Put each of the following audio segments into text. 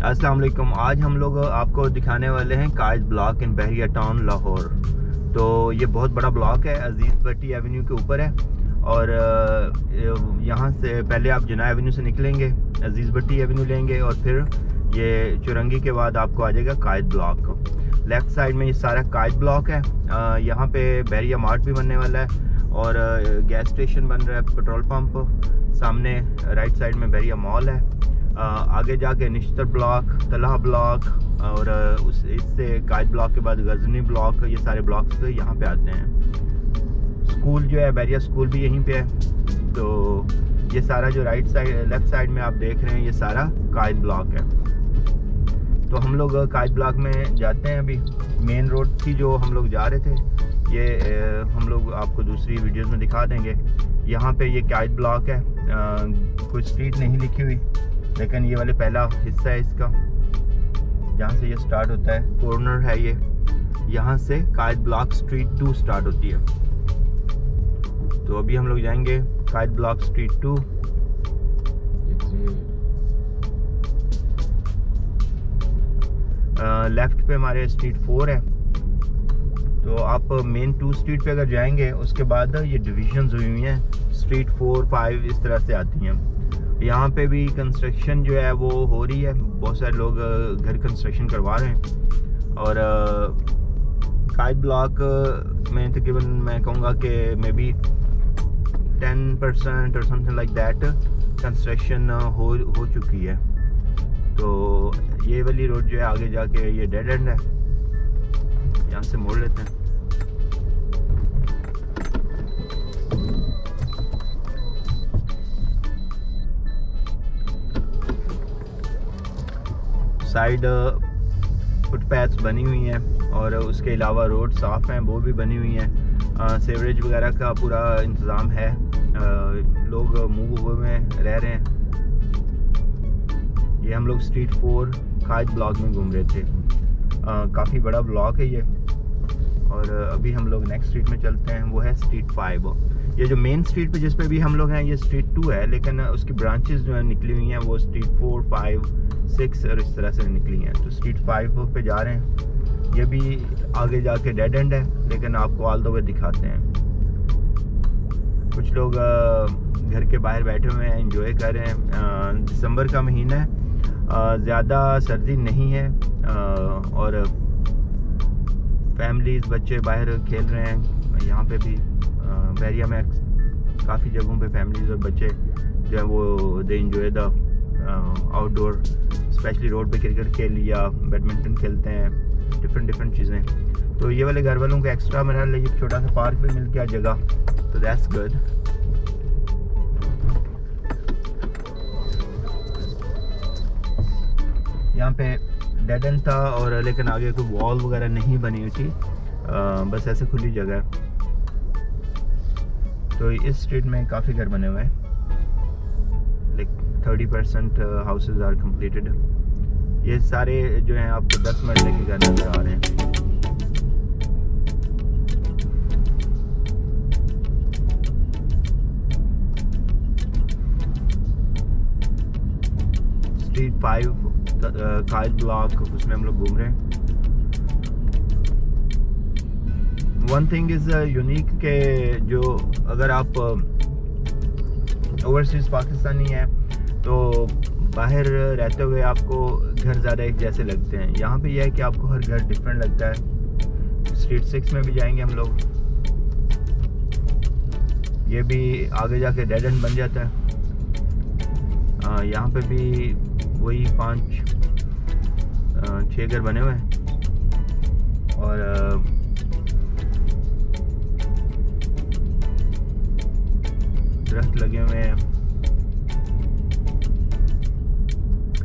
अस्सलाम वालेकुम। आज हम लोग आपको दिखाने वाले हैं Quaid block in Bahria town Lahore. तो ये बहुत बड़ा ब्लॉक है, अजीज़ भट्टी एवेन्यू के ऊपर है। और यहाँ से पहले आप जिना एवेन्यू से निकलेंगे, अजीज़ भट्टी एवेन्यू लेंगे और फिर ये चुरंगी के बाद आपको आ जाएगा कायद ब्लॉक। लेफ़्ट साइड में ये सारा कायद ब्लॉक है। यहाँ पे बहरिया मार्ट भी बनने वाला है और गैस स्टेशन बन रहा है, पेट्रोल पंप। सामने राइट साइड में बहरिया मॉल है। आगे जाके निश्तर ब्लॉक, तलहा ब्लॉक और इससे कायद ब्लॉक के बाद गजनी ब्लॉक, ये सारे ब्लॉक्स यहाँ पे आते हैं। स्कूल जो है बहरिया स्कूल भी यहीं पे है। तो ये सारा जो राइट साइड लेफ़्ट साइड में आप देख रहे हैं ये सारा कायद ब्लॉक है। तो हम लोग कायद ब्लॉक में जाते हैं। अभी मेन रोड थी जो हम लोग जा रहे थे, ये हम लोग आपको दूसरी वीडियोस में दिखा देंगे। यहाँ पे ये कायद ब्लॉक है। कोई स्ट्रीट नहीं लिखी हुई, लेकिन ये वाले पहला हिस्सा है इसका, जहाँ से ये स्टार्ट होता है। कॉर्नर है ये, यहाँ से कायद ब्लॉक स्ट्रीट 2 स्टार्ट होती है। तो अभी हम लोग जाएंगे कायद ब्लॉक स्ट्रीट 2। लेफ्ट पे हमारे स्ट्रीट 4 है। तो आप मेन 2 स्ट्रीट पे अगर जाएंगे, उसके बाद ये डिविजन्स हुई हुई हैं, स्ट्रीट 4, 5 इस तरह से आती हैं। यहाँ पे भी कंस्ट्रक्शन जो है वो हो रही है, बहुत सारे लोग घर कंस्ट्रक्शन करवा रहे हैं। और कायद ब्लॉक में तकरीबन मैं कहूँगा कि मे बी 10% और समथिंग लाइक दैट कंस्ट्रक्शन हो चुकी है। तो ये वाली रोड जो है आगे जाके ये डेड एंड है, यहाँ से मोड़ लेते हैं। साइड फुटपाथ्स बनी हुई हैं और उसके अलावा रोड साफ़ हैं, वो भी बनी हुई हैं। सीवरेज वगैरह का पूरा इंतज़ाम है। लोग मूव हुए में रह रहे हैं। ये हम लोग स्ट्रीट 4 कायद ब्लॉक में घूम रहे थे। काफ़ी बड़ा ब्लॉक है ये। और अभी हम लोग नेक्स्ट स्ट्रीट में चलते हैं, वो है स्ट्रीट 5। ये जो मेन स्ट्रीट पे जिस पे भी हम लोग हैं ये स्ट्रीट 2 है, लेकिन उसकी ब्रांचेस जो है निकली हुई हैं वो स्ट्रीट 4, 5, 6 और इस तरह से निकली हैं। तो स्ट्रीट 5 पे जा रहे हैं। ये भी आगे जाके डेड एंड है, लेकिन आपको ऑल द वे दिखाते हैं। कुछ लोग घर के बाहर बैठे हुए हैं, एंजॉय कर रहे हैं। दिसंबर का महीना है, ज़्यादा सर्दी नहीं है और फैमिलीज़ बच्चे बाहर खेल रहे हैं। यहाँ पे भी बहरिया में काफ़ी जगहों पे फैमिलीज़ और बच्चे जो है वो they enjoy the outdoor, specially road पे क्रिकेट खेल या बैडमिंटन खेलते हैं, डिफरेंट चीज़ें। तो ये वाले घर वालों को एक्स्ट्रा मेरा लिए छोटा सा पार्क भी मिल गया जगह, तो दैट्स गुड। यहाँ पे डेड एंड था और लेकिन आगे कोई वॉल वगैरह नहीं बनी हुई थी, बस ऐसे खुली जगह है। तो इस स्ट्रीट में काफ़ी घर बने हुए हैं, लाइक 30% हाउसेज आर कंप्लीटेड। ये सारे जो हैं आपको 10 मरले के घर नज़र आ रहे हैं। स्ट्रीट 5 कायद ब्लॉक, उसमें हम लोग घूम रहे हैं। वन थिंग इज़ यूनिक के जो अगर आप ओवरसीज़ पाकिस्तानी हैं तो बाहर रहते हुए आपको घर ज़्यादा एक जैसे लगते हैं। यहाँ पे यह है कि आपको हर घर डिफरेंट लगता है। स्ट्रीट 6 में भी जाएंगे हम लोग। ये भी आगे जाके डेड एंड बन जाता है। यहाँ पे भी वही 5-6 घर बने हुए हैं और दरख्त लगे हुए हैं।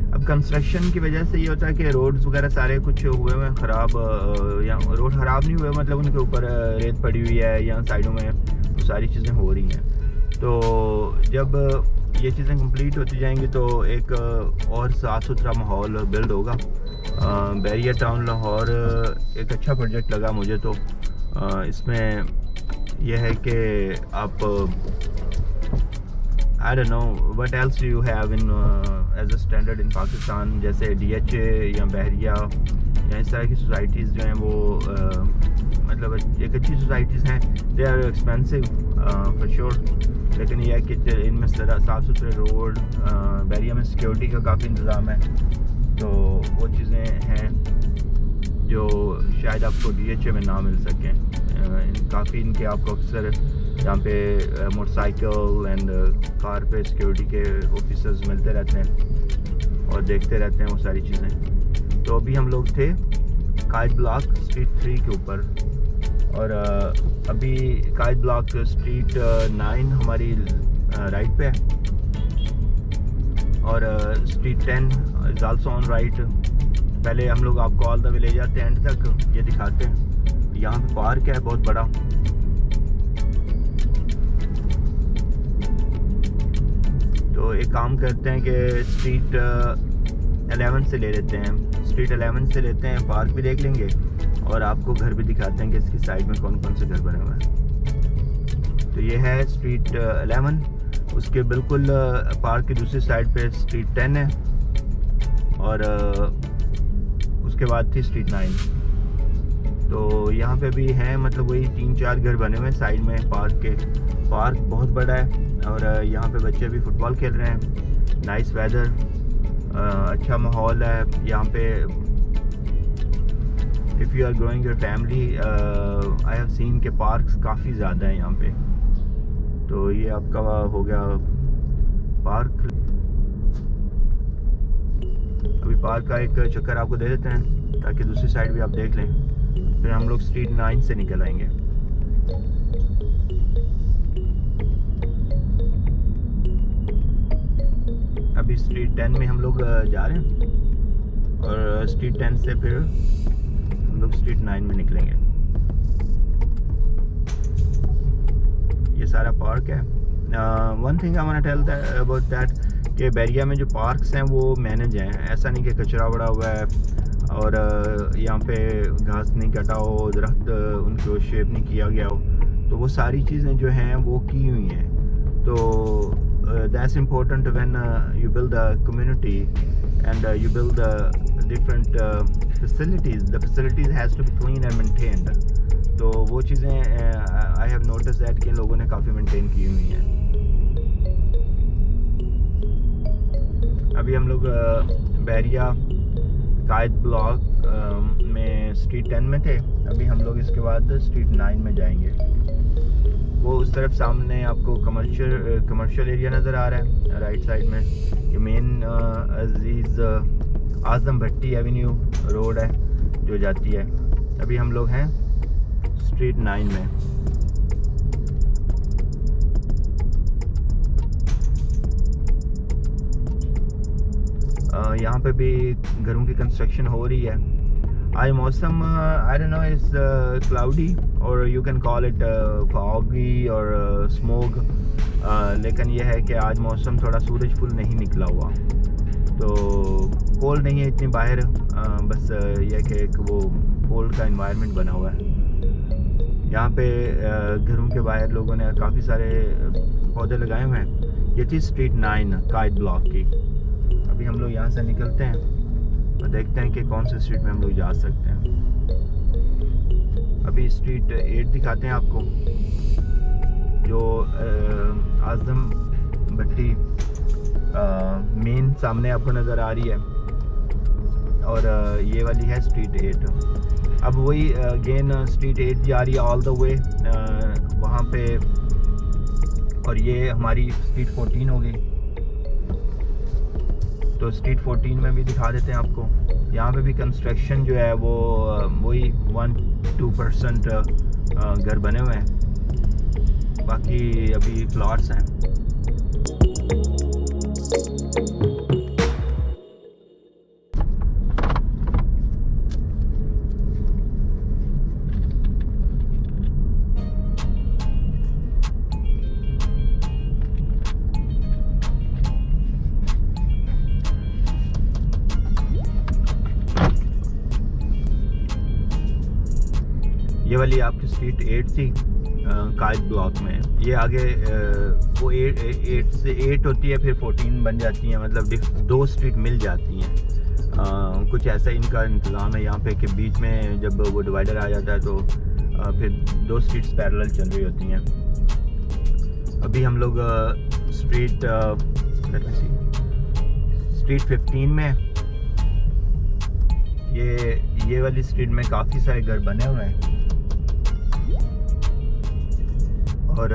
अब कंस्ट्रक्शन की वजह से ये होता है कि रोड्स वगैरह सारे कुछ हुए हुए हैं ख़राब, या रोड ख़राब नहीं हुए, मतलब उनके ऊपर रेत पड़ी हुई है या साइडों में तो सारी चीज़ें हो रही हैं। तो जब ये चीज़ें कंप्लीट होती जाएंगी तो एक और साफ़ सुथरा माहौल बिल्ड होगा। बहरिया टाउन लाहौर एक अच्छा प्रोजेक्ट लगा मुझे। तो इसमें यह है कि आप I don't know what else you have in as a standard in Pakistan, जैसे DHA या बहरिया या इस तरह की सोसाइटीज़ जो हैं वो मतलब एक अच्छी सोसाइटीज़ हैं। They are expensive for sure, लेकिन यह है कि इनमें साफ़ सुथरे रोड, बहरिया में सिक्योरिटी का काफ़ी इंतज़ाम है। तो वो चीज़ें हैं जो शायद आपको DHA में ना मिल सकें। काफ़ी इनके आपको अक्सर यहाँ पे मोटरसाइकिल एंड कार पे सिक्योरिटी के ऑफिसर्स मिलते रहते हैं और देखते रहते हैं वो सारी चीज़ें। तो अभी हम लोग थे कायद ब्लॉक स्ट्रीट 3 के ऊपर, और अभी कायद ब्लॉक स्ट्रीट 9 हमारी राइट पे है, और street 10 is also on right. पहले हम लोग आपको ऑल द वे ले जाते हैं एंड तक, ये दिखाते हैं। यहाँ पे पार्क है बहुत बड़ा। तो एक काम करते हैं कि स्ट्रीट 11 से ले लेते हैं, स्ट्रीट 11 से लेते हैं, पार्क भी देख लेंगे और आपको घर भी दिखाते हैं कि इसकी साइड में कौन कौन से घर बने हुए हैं। तो ये है स्ट्रीट 11, उसके बिल्कुल पार्क की दूसरी साइड पे स्ट्रीट 10 है, और उसके बाद थी स्ट्रीट 9। तो यहाँ पे भी हैं मतलब वही 3-4 घर बने हुए हैं साइड में पार्क के। पार्क बहुत बड़ा है और यहाँ पे बच्चे भी फुटबॉल खेल रहे हैं। नाइस वेदर, अच्छा माहौल है यहाँ पे। If you are growing your family, I have seen के पार्क्स काफ़ी ज़्यादा हैं यहाँ पे। तो ये आपका हो गया पार्क। अभी पार्क का एक चक्कर आपको दे देते हैं ताकि दूसरी साइड भी आप देख लें, फिर हम लोग स्ट्रीट 9 से निकल आएंगे। अभी स्ट्रीट 10 में हम लोग जा रहे हैं, और स्ट्रीट 10 से फिर हम लोग स्ट्रीट 9 में निकलेंगे। ये सारा पार्क है। One thing I want to tell about that कि बहरिया में जो पार्क्स हैं वो मैनेज हैं। ऐसा नहीं कि कचरा पड़ा हुआ है और यहाँ पे घास नहीं कटा हो, दरख्त उनको शेप नहीं किया गया हो। तो वो सारी चीज़ें जो हैं वो की हुई हैं। तो that's important when you build a community and you build different facilities. The facilities has to be clean and maintained. तो वो चीज़ें I have noticed that कि इन लोगों ने काफ़ी मेंटेन की हुई हैं। अभी हम लोग बहरिया कायद ब्लॉक में स्ट्रीट 10 में थे। अभी हम लोग इसके बाद स्ट्रीट 9 में जाएंगे। वो उस तरफ सामने आपको कमर्शियल एरिया नज़र आ रहा है राइट साइड में। ये मेन अजीज़ आज़म भट्टी एवेन्यू रोड है जो जाती है। अभी हम लोग हैं स्ट्रीट 9 में। यहाँ पे भी घरों की कंस्ट्रक्शन हो रही है। आज मौसम I don't know is cloudy और you can call it foggy और स्मोक, लेकिन यह है कि आज मौसम थोड़ा सूरज फुल नहीं निकला हुआ, तो कोल्ड नहीं है इतनी बाहर। बस यह कि एक वो कोल्ड का एनवायरनमेंट बना हुआ है। यहाँ पे घरों के बाहर लोगों ने काफ़ी सारे पौधे लगाए हुए हैं। ये थी स्ट्रीट 9 कायद ब्लॉक की। अभी हम लोग यहाँ से निकलते हैं और देखते हैं कि कौन से स्ट्रीट में हम लोग जा सकते हैं। अभी स्ट्रीट 8 दिखाते हैं आपको, जो आज़म भट्टी मेन सामने आपको नज़र आ रही है, और ये वाली है स्ट्रीट 8। अब वही अगेन स्ट्रीट 8 जा रही है ऑल द वे वहाँ पे, और ये हमारी स्ट्रीट 14 हो गई। तो स्ट्रीट 14 में भी दिखा देते हैं आपको। यहाँ पे भी कंस्ट्रक्शन जो है वो वही 1-2% घर बने हुए हैं, बाकी अभी प्लॉट्स हैं। ये वाली आपकी स्ट्रीट 8 थी। काइद ब्लॉक में। ये आगे वो 8 से 8 होती है, फिर 14 बन जाती है, मतलब 2 स्ट्रीट मिल जाती हैं। कुछ ऐसा इनका इंतज़ाम है यहाँ पे कि बीच में जब वो डिवाइडर आ जाता है तो फिर 2 स्ट्रीट्स पैरेलल चल रही होती हैं। अभी हम लोग स्ट्रीट 15 में, ये वाली स्ट्रीट में काफ़ी सारे घर बने हुए हैं और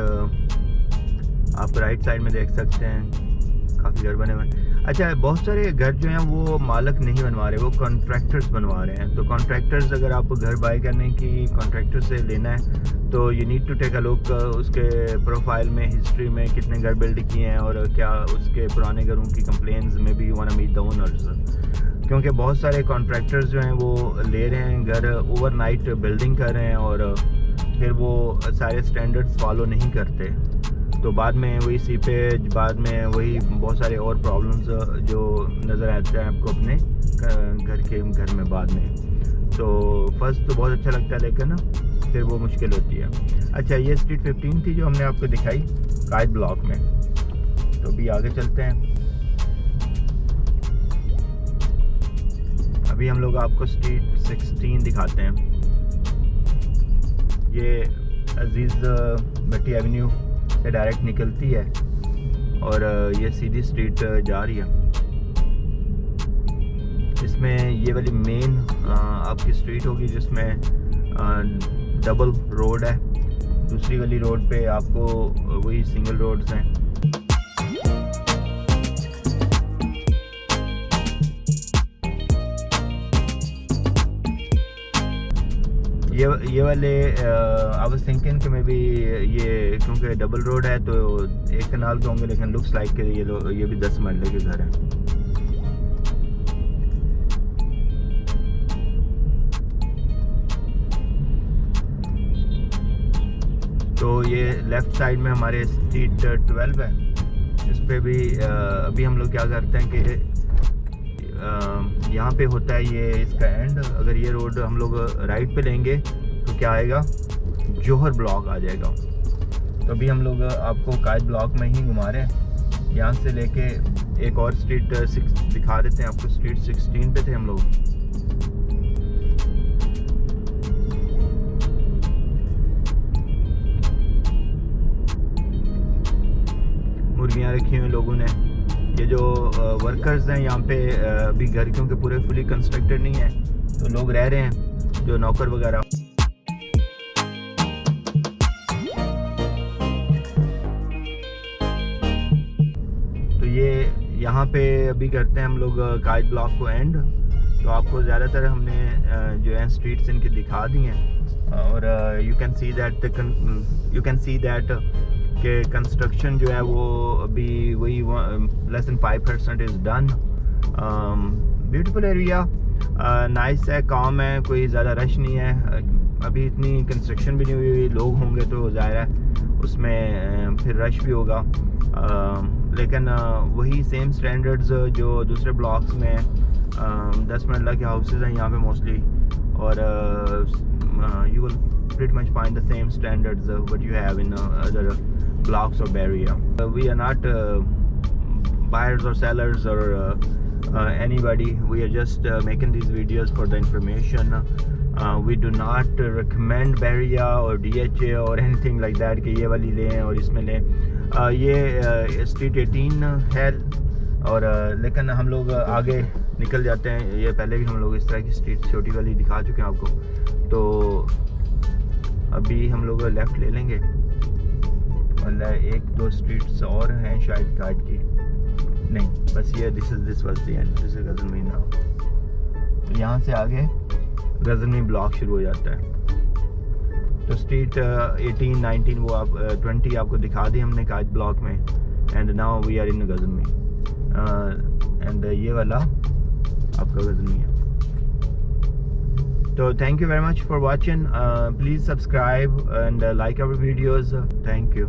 आप राइट साइड में देख सकते हैं काफ़ी घर बने हुए हैं। अच्छा, बहुत सारे घर जो हैं वो मालिक नहीं बनवा रहे, वो कॉन्ट्रैक्टर्स बनवा रहे हैं। तो कॉन्ट्रैक्टर्स, अगर आपको घर बाय करने की कॉन्ट्रैक्टर से लेना है तो you need to take a look उसके प्रोफाइल में, हिस्ट्री में कितने घर बिल्ड किए हैं और क्या उसके पुराने घरों की कंप्लेंट्स में भी you want to meet the owners. क्योंकि बहुत सारे कॉन्ट्रैक्टर्स जो हैं वो ले रहे हैं घर, ओवरनाइट बिल्डिंग कर रहे हैं और फिर वो सारे स्टैंडर्ड्स फॉलो नहीं करते, तो बाद में वही सीपेज, बाद में वही बहुत सारे और प्रॉब्लम्स जो नज़र आते हैं आपको अपने घर में बाद में। तो फर्स्ट तो बहुत अच्छा लगता है, लेकिन ना फिर वो मुश्किल होती है। अच्छा, ये स्ट्रीट 15 थी जो हमने आपको दिखाई काइद ब्लॉक में। तो अभी आगे चलते हैं। अभी हम लोग आपको स्ट्रीट 16 दिखाते हैं। ये अजीज़ भट्टी एवेन्यू से डायरेक्ट निकलती है और ये सीधी स्ट्रीट जा रही है। इसमें ये वाली मेन आपकी स्ट्रीट होगी जिसमें डबल रोड है। दूसरी वाली रोड पे आपको वही सिंगल रोड्स हैं। ये वाले आई वाज थिंकिंग कि मे बी ये क्योंकि डबल रोड है तो एक कनाल के होंगे, लेकिन लुक्स लाइक कि ये भी 10 मरले के घर हैं। तो ये लेफ़्ट साइड में हमारे स्ट्रीट 12 है। इस पे भी अभी हम लोग क्या करते हैं कि यहाँ पे होता है ये इसका एंड। अगर ये रोड हम लोग राइट पे लेंगे तो क्या आएगा, जौहर ब्लॉक आ जाएगा। तो अभी हम लोग आपको काइद ब्लॉक में ही घुमा रहे हैं। यहाँ से लेके एक और स्ट्रीट 6 दिखा देते हैं आपको। स्ट्रीट 16 पे थे हम लोग। मुर्गियाँ रखी हुई लोगों ने। ये जो वर्कर्स हैं यहाँ पे अभी घर क्योंकि पूरे फुली कंस्ट्रक्टेड नहीं है तो लोग रह रहे हैं, जो नौकर वगैरह। तो ये यहाँ पे अभी करते हैं हम लोग काइद ब्लॉक को एंड। तो आपको ज़्यादातर हमने जो है स्ट्रीट्स इनकी दिखा दी हैं और यू कैन सी दैट कि कंस्ट्रक्शन जो है वो अभी वही less than 5% is done. Beautiful area, nice है, काम है, कोई ज़्यादा रश नहीं है। अभी इतनी कंस्ट्रक्शन भी नहीं हुई, लोग होंगे तो ज़ाहिर है उसमें फिर रश भी होगा। लेकिन वही सेम स्टैंडर्ड्स जो दूसरे ब्लॉक्स में 10 मरला के हाउसेज हैं यहाँ पे मोस्टली, और you will pretty much find the same standards what you have in other blocks of Barria. We are not buyers or sellers or anybody. We are just making these videos for the information. We do not recommend Barria or DHA or anything like that कि ये वाली लें और इसमें लें। ये street 18 है और लेकिन हम लोग आगे निकल जाते हैं। ये पहले भी हम लोग इस तरह की स्ट्रीट छोटी वाली दिखा चुके हैं आपको। तो अभी हम लोग लेफ़्ट ले लेंगे और 1-2 स्ट्रीट्स और हैं शायद काइद की, नहीं बस ये this was the end, this is Ghaznavi now. तो यहाँ से आगे गजनवी ब्लॉक शुरू हो जाता है। तो स्ट्रीट 18, 19 वो आप 20 आपको दिखा दी हमने काइद ब्लॉक में। And now we are in Ghaznavi and ये वाला आपका गजनवी है। So thank you very much for watching. Please subscribe and like our videos. Thank you.